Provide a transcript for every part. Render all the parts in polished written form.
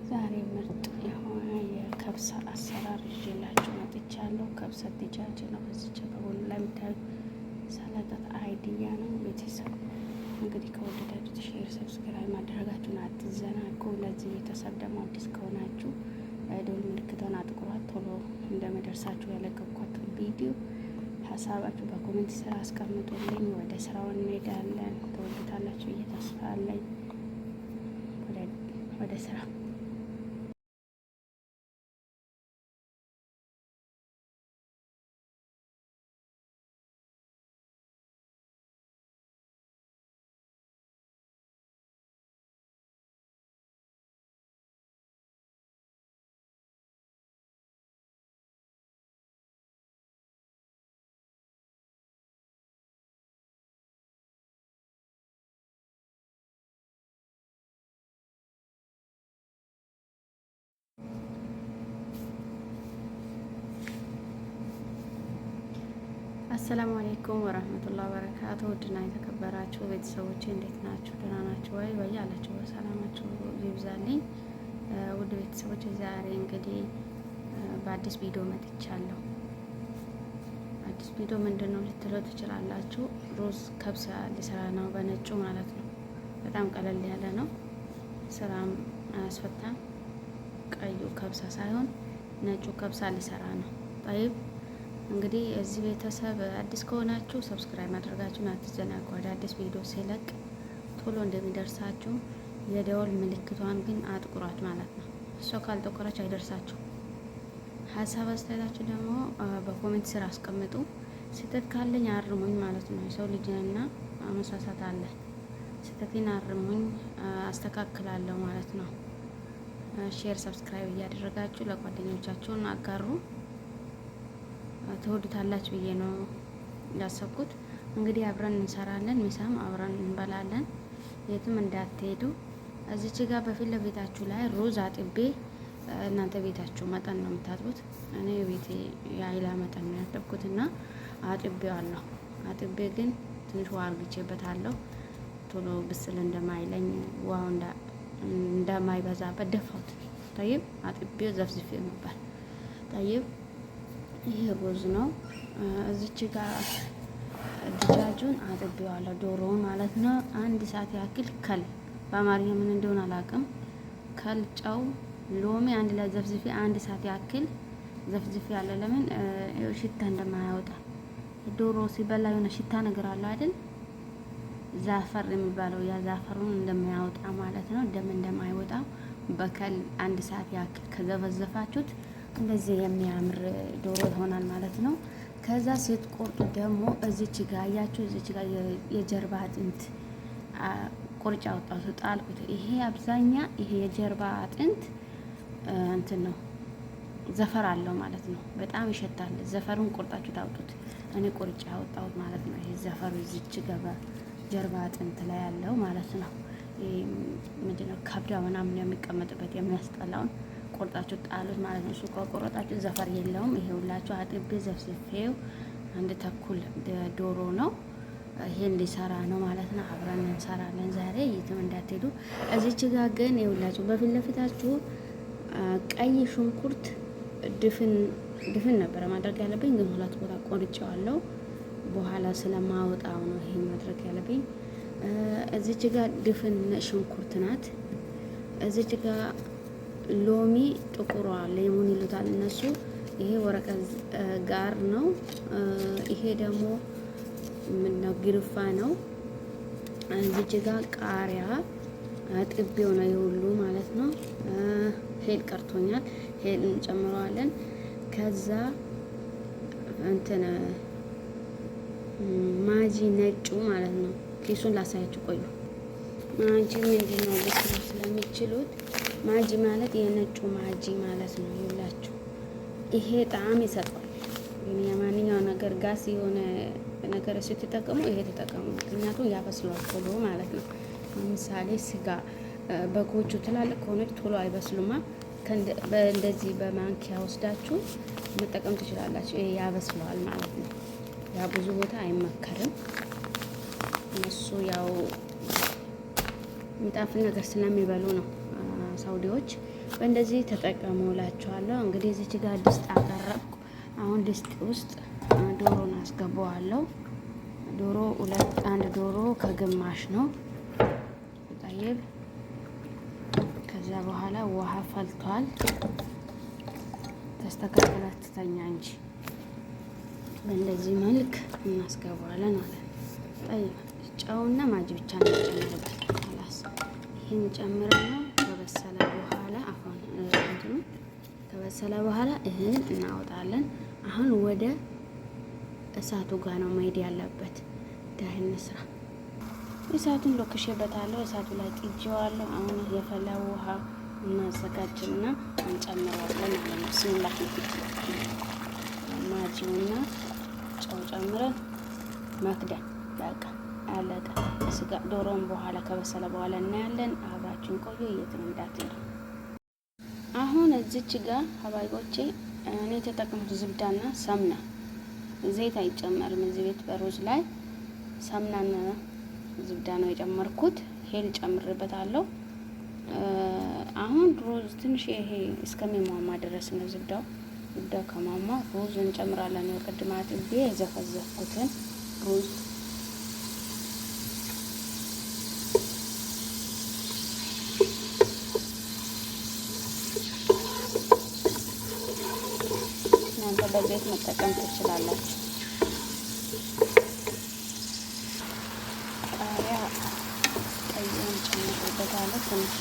ዛሬ ምርጥ የሆነ የከብሳ አሰራር ይዤላችሁ መጥቻለሁ። ከብሳ ዲጃጅ ነው። በዚች በጎን ላይ የምታዩት ሰላጣት አይዲያ ነው። ቤተሰብ እንግዲህ ከወደዳችሁ ሼር፣ ሰብስክራይብ ማድረጋችሁን አትዘናጉ። ለዚህ ቤተሰብ ደግሞ አዲስ ከሆናችሁ ደወል ምልክቷን አጥቁሯት፣ ቶሎ እንደሚደርሳችሁ ያለቀኳትን ቪዲዮ ሀሳባችሁ በኮሜንት ስራ አስቀምጡልኝ። ወደ ስራው እንሄዳለን። ተወዱታላችሁ ብዬ ተስፋ አለኝ። ወደ ስራ አሰላሙ አለይኩም ወራህመቱላሂ ወበረካቱ። ውድና የተከበራችሁ ቤተሰቦቼ እንዴት ናችሁ? ደህና ናችሁ ወይ? በያላችሁ በሰላማችሁ ይብዛልኝ። ውድ ቤተሰቦቼ ዛሬ እንግዲህ በአዲስ ቪዲዮ መጥቻለሁ። አዲስ ቪዲዮ ምንድን ነው ልትለው ትችላላችሁ። ሩዝ ከብሳ ሊሰራ ነው፣ በነጩ ማለት ነው። በጣም ቀለል ያለ ነው፣ ስራም አያስፈታም። ቀዩ ከብሳ ሳይሆን ነጩ ከብሳ ሊሰራ ነው። ጠይብ እንግዲህ እዚህ ቤተሰብ አዲስ ከሆናችሁ ሰብስክራይብ ማድረጋችሁን አትዘናጉ። አዳዲስ ቪዲዮ ሲለቅ ቶሎ እንደሚደርሳችሁ የደወል ምልክቷን ግን አጥቁሯት ማለት ነው። እሷ ካልጠቆረች አይደርሳችሁ። ሀሳብ አስተያየታችሁ ደግሞ በኮሜንት ስር አስቀምጡ። ስህተት ካለኝ አርሙኝ ማለት ነው። የሰው ልጅና መሳሳት አለ። ስህተቴን አርሙኝ፣ አስተካክላለሁ ማለት ነው። ሼር ሰብስክራይብ እያደረጋችሁ ለጓደኞቻችሁን አጋሩ። ትወዱታላችሁ ብዬ ነው ያሰብኩት። እንግዲህ አብረን እንሰራለን፣ ሚሳም አብረን እንበላለን። የትም እንዳትሄዱ። እዚች ጋር በፊት ለቤታችሁ ላይ ሩዝ አጥቤ፣ እናንተ ቤታችሁ መጠን ነው የምታጥቡት። እኔ ቤቴ የአይላ መጠን ነው ያጠብኩትና አጥቤዋለሁ። አጥቤ ግን ትንሽ ውሃ አርግቼበታለሁ፣ ቶሎ ብስል እንደማይለኝ ውሃው እንደማይበዛበት ደፋሁት። ጠይብ አጥቤው ዘፍዝፌ ነበር። ጠይብ ይሄ ሩዝ ነው። እዚች ጋር ድጃጁን አጥቤዋለሁ፣ ዶሮውን ማለት ነው። አንድ ሰዓት ያክል ከል፣ በአማርኛ ምን እንደሆነ አላውቅም። ከል፣ ጨው፣ ሎሚ አንድ ላይ ዘፍዝፌ አንድ ሰዓት ያክል ዘፍዝፌ ያለ። ለምን ሽታ እንደማያወጣ። ዶሮ ሲበላ የሆነ ሽታ ነገር አለው አይደል? ዛፈር የሚባለው ያ ዛፈሩን እንደማያወጣ ማለት ነው። ደም እንደማይወጣ በከል አንድ ሰዓት ያክል ከዘፈዘፋችሁት እንደዚህ የሚያምር ዶሮ ይሆናል ማለት ነው። ከዛ ስትቆርጡ ደግሞ እዚች ጋር አያችሁ፣ እዚች ጋር የጀርባ አጥንት ቁርጫ አወጣሁት፣ ጣልኩት። ይሄ አብዛኛ ይሄ የጀርባ አጥንት እንትን ነው፣ ዘፈር አለው ማለት ነው። በጣም ይሸታል። ዘፈሩን ቆርጣችሁ ታውጡት። እኔ ቁርጫ አወጣሁት ማለት ነው። ይሄ ዘፈሩ እዚች ገባ ጀርባ አጥንት ላይ ያለው ማለት ነው። ይሄ ምንድነው ካብዳ ምናምን የሚቀመጥበት የሚያስጠላውን ቆርጣችሁ ጣሉት ማለት ነው። እሱ ከቆረጣችሁ ዘፈር የለውም። ይሄ ሁላችሁ አጥቤ ዘፍዝፌው አንድ ተኩል ዶሮ ነው። ይሄን ሊሰራ ነው ማለት ነው። አብረን እንሰራለን ዛሬ፣ የትም እንዳትሄዱ። እዚች ጋር ግን ይኸውላችሁ በፊት ለፊታችሁ ቀይ ሽንኩርት ድፍን ነበረ ማድረግ ያለብኝ፣ ግን ሁለት ቦታ ቆርጬዋለሁ። በኋላ ስለማወጣው ነው ይሄን ማድረግ ያለብኝ። እዚች ጋር ድፍን ሽንኩርት ናት። እዚች ጋር ሎሚ ጥቁሯ ሌሞን ይሉታል እነሱ። ይሄ ወረቀት ጋር ነው። ይሄ ደግሞ ምነው ግርፋ ነው። እዚች ጋር ቃሪያ ጥቤው ነው የሁሉ ማለት ነው። ሄል ቀርቶኛል፣ ሄል እንጨምረዋለን። ከዛ እንትን ማጂ ነጩ ማለት ነው። ኪሱን ላሳያችሁ ቆዩ። ማጂ ምንድነው ልትሉ ስለሚችሉት ማጂ ማለት የነጩ ማጂ ማለት ነው። ይላችሁ ይሄ ጣዕም ይሰጣል። ግን የማንኛው ነገር ጋስ የሆነ ነገር ስትጠቀሙ ይሄ ተጠቀሙ፣ ምክንያቱም ያበስሏል ቶሎ ማለት ነው። ለምሳሌ ስጋ በጎቹ ትላልቅ ከሆነች ቶሎ አይበስሉማ። እንደዚህ በማንኪያ ወስዳችሁ መጠቀም ትችላላችሁ። ይሄ ያበስለዋል ማለት ነው። ያ ብዙ ቦታ አይመከርም። እነሱ ያው የሚጣፍጥ ነገር ስለሚበሉ ነው ሳውዲዎች በእንደዚህ ተጠቀሙ እላችኋለሁ። እንግዲህ እዚች ጋር ድስት አቀረብኩ። አሁን ድስት ውስጥ ዶሮን አስገባዋለሁ። ዶሮ አንድ ዶሮ ከግማሽ ነው ጠይብ። ከዛ በኋላ ውሃ ፈልቷል። ተስተካክላ ትተኛ እንጂ በእንደዚህ መልክ እናስገባዋለን ማለት ነው። ጠይብ ጨውና ማጅ ብቻ ነው ጨምርበት። خلاص ይሄን ጨምረን ነው ከበሰለ በኋላ አሁን እንትኑ ከበሰለ በኋላ እህል እናወጣለን። አሁን ወደ እሳቱ ጋር ነው መሄድ ያለበት። ዳህን ስራ እሳቱን ሎክሼበታለሁ። እሳቱ ላይ ጥጄዋለሁ። አሁን የፈላ ውሃ እናዘጋጅና እንጨምረዋለን ማለት ነው። ብስሚላህ ማጂውና ጨው ጨምረን መክደን በቃ አለቀ። ስጋ ዶሮን በኋላ ከበሰለ በኋላ እናያለን። አብራችን ቆዩ፣ የትም እንዳትሄዱ። አሁን እዚች ጋር ሀባይቦቼ እኔ የተጠቀምኩት ዝብዳና ሰምና፣ ዘይት አይጨመርም እዚህ ቤት በሩዝ ላይ። ሰምናና ዝብዳ ነው የጨመርኩት። ሄል ጨምርበታለሁ። አሁን ሩዝ ትንሽ ይሄ እስከሚሟማ ድረስ ነው ዝብዳው ከማማ ሩዝ እንጨምራለን። ቅድም አጥቤ የዘፈዘፍኩትን ሩዝ እናንተ በዘይት መጠቀም ትችላላችሁ። ቃሪያ ቀይን ጨምርበታለሁ። ትንሽ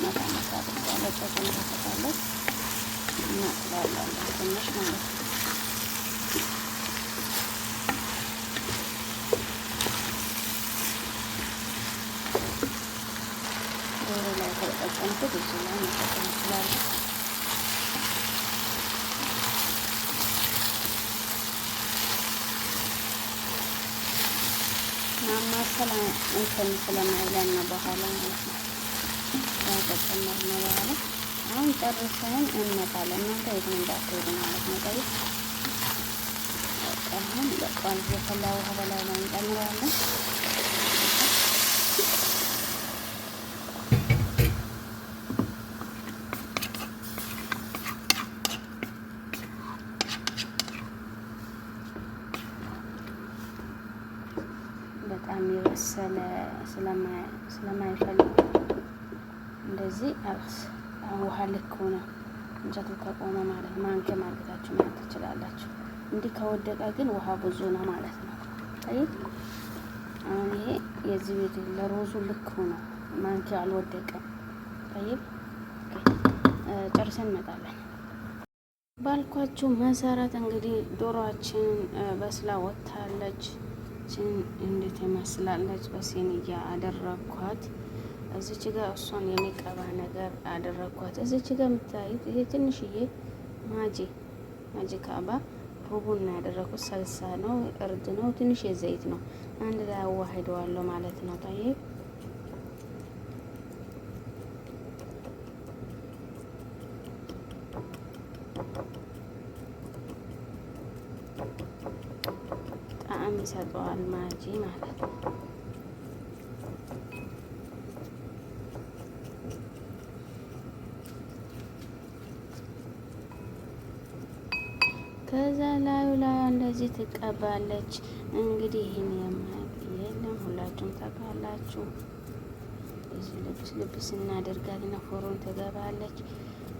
መታ አድርጋለሁ። ጨው ጨምርበታለሁ። እናጥላለን ትንሽ ማለት ነው። ዶሮ ላይ ከተጠቀምኩት እዚህ ላይ መጠቀም እንችላለን። ማማሰል እንትን ስለማይለን ነው በኋላ ማለት ነው። ከተጨመርነው በኋላ አሁን ጨርሰን እንመጣለን። እናንተ የትም እንዳትሄዱ ማለት ነው። ጠይቅ አሁን በቃል የፈላ ውሃ በላይ ላይ እንጨምራለን። በጣም የበሰለ ስለማይፈልግ እንደዚህ አብስ ውሃ ልክ ሆነ እንጨቱ ከቆመ ማለት ማንኪያ ማርገታችሁ ማለት ትችላላችሁ። እንዲህ ከወደቀ ግን ውሃ ብዙ ነው ማለት ነው። ጠይቅ አሁን ይሄ የዚህ ቤት ለሮዙ ልክ ሆነ ማንኪያ አልወደቀም። ጠይቅ ጨርሰን እንመጣለን። ባልኳችሁ መሰረት እንግዲህ ዶሮአችን በስላ ወጥታለች። እንዴት ይመስላለች? በሲኒያ አደረኳት። እዚች ጋር እሷን የሚቀባ ነገር አደረኳት። እዚች ጋር የምታዩት ይሄ ትንሽዬ ማጂ ካባ ሩቡና ያደረኩት ሰልሳ ነው፣ እርድ ነው፣ ትንሽ የዘይት ነው። አንድ ላይ አዋህደዋለሁ ማለት ነው። ጠይብ ጣዕም ይሰጠዋል ማጂ ማለት ነው። ከዛ ላዩ ላይ እንደዚህ ትቀባለች። እንግዲህ ይህን የማያውቅ የለም፣ ሁላችሁም ታውቃላችሁ። እዚህ ልብስ እናደርጋት እና ፎሮን ትገባለች።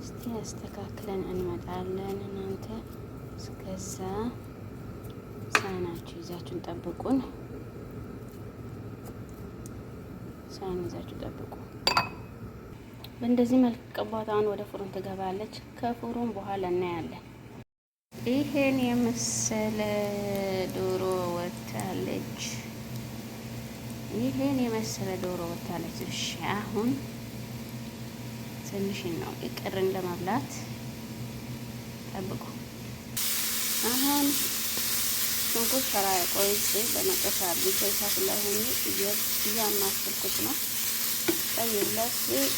እስቲ አስተካክለን እንመጣለን። እናንተ እስከዛ ሳህናችሁ ይዛችሁን ጠብቁን። ሳህን ይዛችሁ ጠብቁ። በእንደዚህ መልክ ቀባታውን ወደ ፎሮን ትገባለች። ከፎሮን በኋላ እናያለን። ይሄን የመሰለ ዶሮ ወጥታለች። እሺ አሁን ትንሽ ነው ይቀርን ለመብላት ጠብቁ። አሁን ሽንኩርት ሰራ ቆይቼ በመቀሳ ቢሰይሳት ላይ ሆኜ እያማሰልኩት ነው። ጠይለስ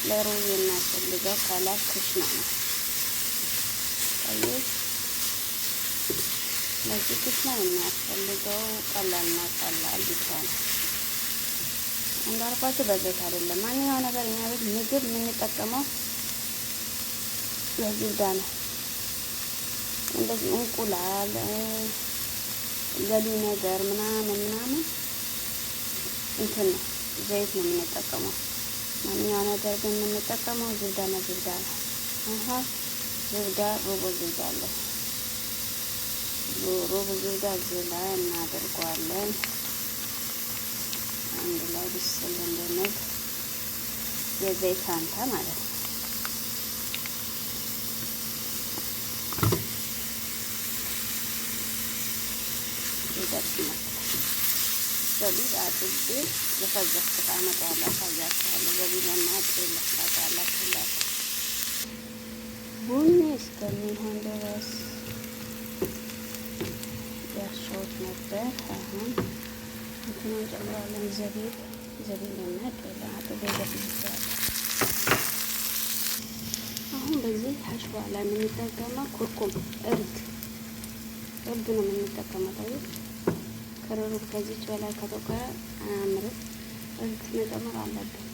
ለሩዝ የሚያስፈልገው ከላይ ክሽና ነው። ጠይል ለዚህ ክሽና የሚያስፈልገው ቀላልና ቀላል ብቻ ነው። እንዳልኳችሁ በዘይት አይደለም። ማንኛው ነገር እኛ ቤት ምግብ የምንጠቀመው በዝብዳ ነው። እንደዚህ እንቁላል ገሊ ነገር ምናምን እንትን ነው ዘይት ነው የምንጠቀመው። ማንኛው ነገር ግን የምንጠቀመው ዝብዳና ዝብዳ ነው። ዝብዳ ሩብ ዝብዳ አለ። ሩብ ዝብዳ እዚህ ላይ እናደርገዋለን። አንድ ላይ ብስል እንደነግ የዘይት አንታ ማለት ነው። ዘቢብ አጥቤ የፈጀኩት አመጣዋለሁ፣ አሳያችኋለሁ። ዘቢብና ጤል ታውቃላችሁ። ቡኒ እስከሚሆን ድረስ ያሸሁት ነበር። አሁን እንትኑን እንጨምራለን። ዘቢብና ጤል አጥቤ ዘፍዝፌዋለሁ። አሁን በዚህ ሀሽዋ ላይ የምንጠቀመው ኩርኩም እርድ ነው የምንጠቀመው። ታዲያ ከረሩ ከዚች በላይ ከተቆረ አያምርም። እርድ መጨመር አለብን።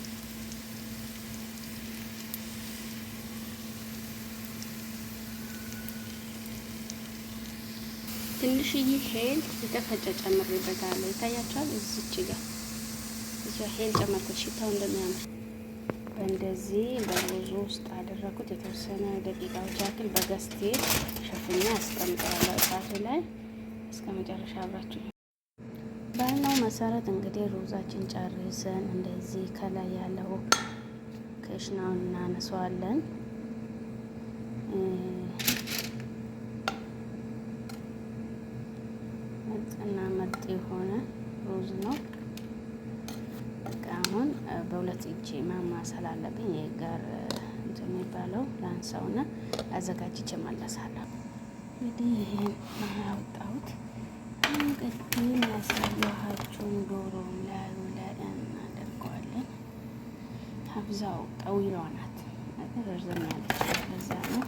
ትንሽዬ ሄል የተፈጨ ጨምሬበታለሁ። ይታያችኋል። እዚች ጋር ሄል ጨመርኩት ሽታው እንደሚያምር። በእንደዚህ በሩዙ ውስጥ አደረኩት። የተወሰነ ደቂቃዎች ያክል በገስቴ ሸፍኛ አስቀምጠዋለሁ እሳቱ ላይ እስከ መጨረሻ አብራችሁ። ባልነው መሰረት እንግዲህ ሩዛችን ጨርሰን እንደዚህ ከላይ ያለው ክሽናውን እናነሳዋለን። ምርጥና ምርጥ የሆነ ሩዝ ነው። አሁን በሁለት እጄ ማማሰል አለብኝ። የጋር እንትን የሚባለው ላንሳውና አዘጋጅቼ መለሳለሁ። እንግዲህ ይሄን ያወጣሁት ቅድም ያሳየኋችሁን ዶሮውን ላዩ ላይ እናደርገዋለን። አብዛው ጠዊሏ ናት ረዘም ያለች በዛ ነው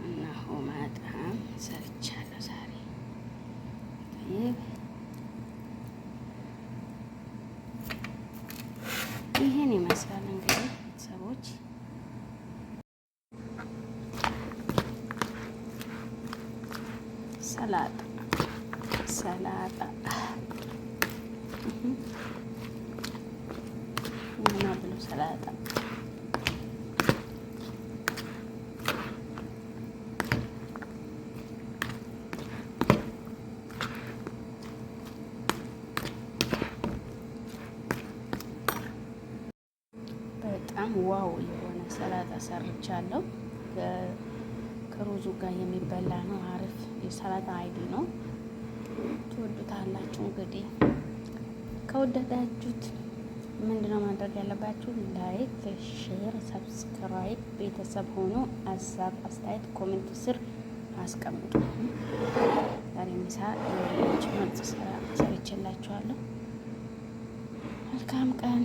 እና በጣም ሰርቻለሁ ዛሬ። ይሄን ይመስላል እንግዲህ ቤተሰቦች። ሰላጣ ምና ብሎ ሰላጣ በጣም ዋው የሆነ ሰላጣ ሰርቻለሁ። ከሩዙ ጋር የሚበላ ነው። አሪፍ የሰላጣ አይዲ ነው። ትወዱታላችሁ። እንግዲህ ከወደዳችሁት ምንድነው ማድረግ ያለባችሁ? ላይክ፣ ሼር፣ ሰብስክራይብ ቤተሰብ ሆኖ ሀሳብ አስተያየት ኮሜንት ስር አስቀምጡ። ዛሬ ምሳ ምርጥ ስራ ሰርቼላችኋለሁ። መልካም ቀን